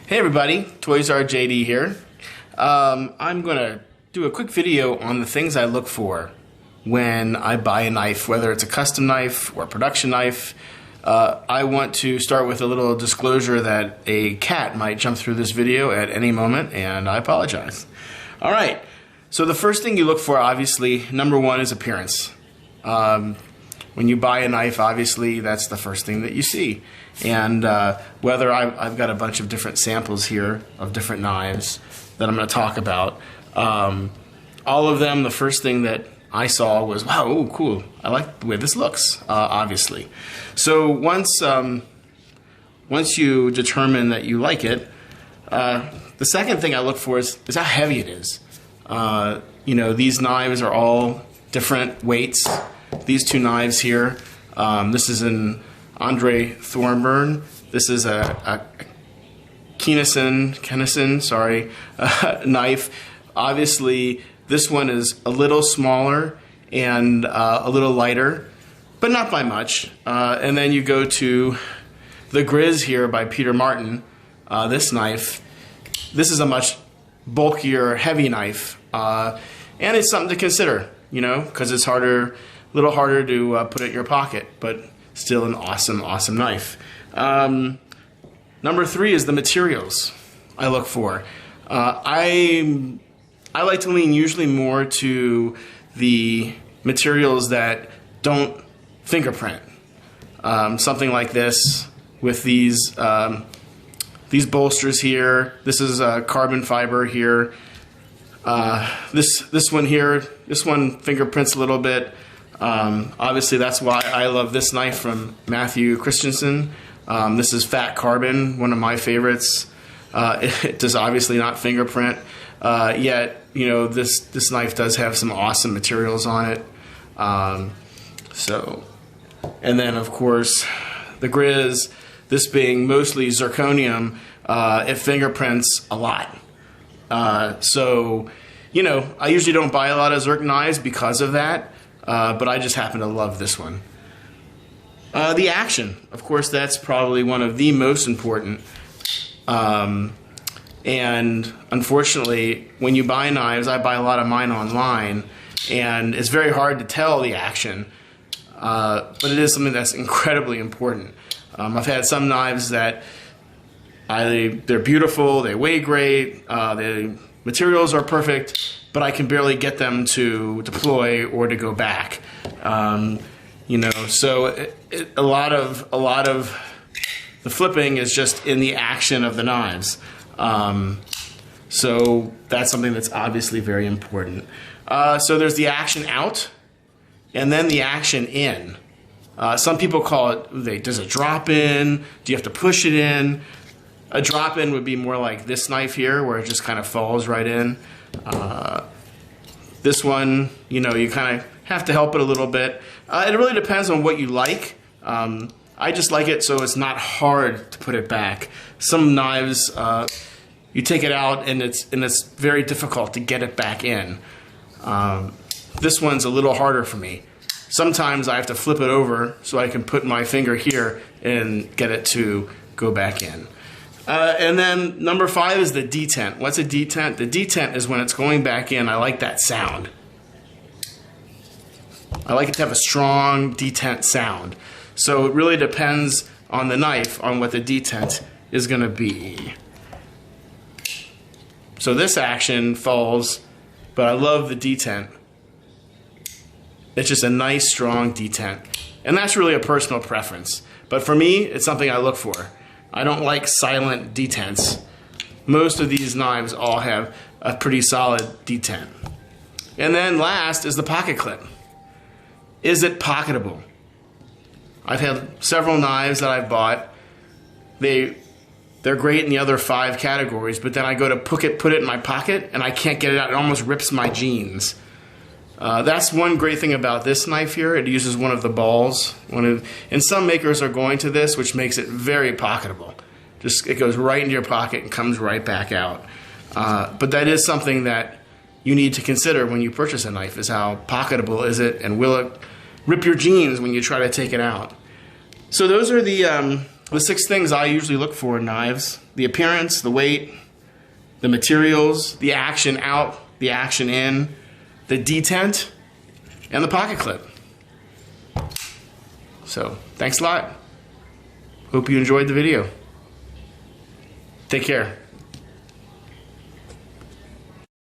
Hey everybody, Toys R JD here. I'm going to do a quick video on the things I look for when I buy a knife, whether it's a custom knife or a production knife. I want to start with a little disclosure that a cat might jump through this video at any moment, and I apologize. Alright, so the first thing you look for, obviously, number one is appearance. When you buy a knife, obviously, that's the first thing that you see. And whether I've got a bunch of different samples here of different knives that I'm going to talk about. All of them, the first thing that I saw was, wow, ooh, cool. I like the way this looks, obviously. So once you determine that you like it, the second thing I look for is how heavy it is. You know, these knives are all different weights. These two knives here, this is an Andre Thorburn. This is a Kenison, knife. Obviously, this one is a little smaller and a little lighter, but not by much. And then you go to the Grizz here by Peter Martin. This knife, this is a much bulkier, heavy knife, and it's something to consider, you know, because it's a little harder to put it in your pocket, but still an awesome, awesome knife. Number three is the materials I look for. I like to lean usually more to the materials that don't fingerprint. Something like this with these bolsters here. This is carbon fiber here. This one here, this one fingerprints a little bit. Obviously, that's why I love this knife from Matthew Christensen. This is Fat Carbon, one of my favorites. It does obviously not fingerprint, yet you know this knife does have some awesome materials on it. And then of course the Grizz, this being mostly zirconium, it fingerprints a lot. So you know, I usually don't buy a lot of Zirc knives because of that. But I just happen to love this one. The action, of course, that's probably one of the most important. And unfortunately, when you buy knives, I buy a lot of mine online, and it's very hard to tell the action. But it is something that's incredibly important. I've had some knives that they're beautiful, they weigh great, the materials are perfect, but I can barely get them to deploy or to go back. You know, so a lot of the flipping is just in the action of the knives. So that's something that's obviously very important. So there's the action out, and then the action in. Some people call it, does it drop in? Do you have to push it in? A drop in would be more like this knife here, where it just kind of falls right in. This one, you know, you kind of have to help it a little bit. It really depends on what you like. I just like it so it's not hard to put it back. Some knives, you take it out and it's very difficult to get it back in. This one's a little harder for me. Sometimes I have to flip it over so I can put my finger here and get it to go back in. And then number five is the detent. What's a detent? The detent is when it's going back in. I like that sound. I like it to have a strong detent sound. So it really depends on the knife on what the detent is going to be. So this action falls, but I love the detent. It's just a nice strong detent. And that's really a personal preference. But for me, it's something I look for. I don't like silent detents. Most of these knives all have a pretty solid detent. And then last is the pocket clip. Is it pocketable? I've had several knives that I've bought. They're great in the other 5 categories, but then I go to put it in my pocket and I can't get it out. It almost rips my jeans. That's one great thing about this knife here. It uses one of the balls. And some makers are going to this, which makes it very pocketable. It goes right into your pocket and comes right back out. But that is something that you need to consider when you purchase a knife, is how pocketable is it, and will it rip your jeans when you try to take it out. So those are the the 6 things I usually look for in knives: the appearance, the weight, the materials, the action out, the action in, the detent, and the pocket clip. So, thanks a lot. Hope you enjoyed the video. Take care.